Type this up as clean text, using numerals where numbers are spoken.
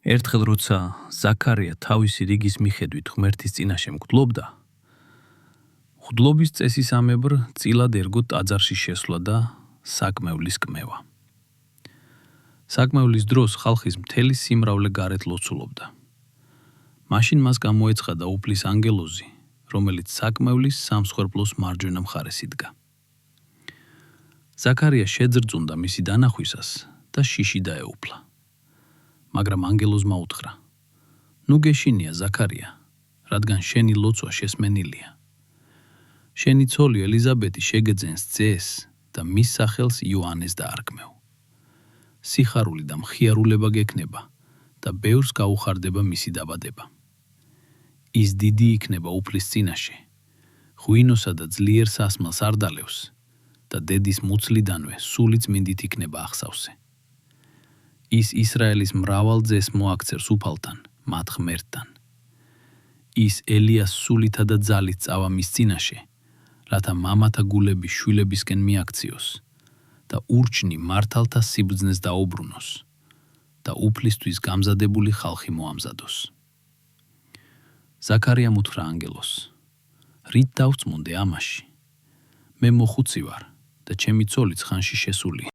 ერთხელ როცა ზაქარია თავისი რიგის მიხედვით ღმერთის წინაშე მგდლობდა, მღვდლობის წესისამებრ წილად ერგო ტაძარში შესვლა და საკმევლის კმევა. საკმევლის დროს ხალხის მთელი სიმრავლე გარეთ ლოცულობდა. მაშინ მას გამოეცხადა უფლის ანგელოზი, რომელიც საკმევლის სამსხვერპლოს მარჯვენა მხარეს იდგა. ზაქარია შეძრწუნდა მისი დანახვისას და შიში დაეუფლა. მაგრამ ანგელოზმა უთხრა: ნუ გეშინია ზაქარია, რადგან შენი ლოცვა შესმენილია. შენი ცოლი ელიზაბეტი შეგეძენს ძეს და მის სახელს იოანეს დაარქმევ. სიხარული და მხიარულება გექნება და ბევრს გაუხარდება მისი დაბადება. ის დიდი იქნება უფლის წინაშე, ღვინოსა და ძლიერ სასმელს არ დალევს და დედის მუცლიდანვე სული წმინდით იქნება ახსავსე. ის ისრაელის მრავალ ძეს მოაქცევს უფალთან, მათ ღმერთთან. ის ელიას სულითა და ძალით წავა მის წინაშე, რათა მამათა გულები შვილებისკენ მიაქციოს და ურჩნი მართალთა სიბრძნეს დაუბრუნოს და უფლისთვის გამზადებული ხალხი მოამზადოს. ზაქარიამ უთხრა ანგელოზს: რით დავწმუნდე ამაში? მე მოხუცი ვარ და ჩემი ცოლიც ხანში შესული.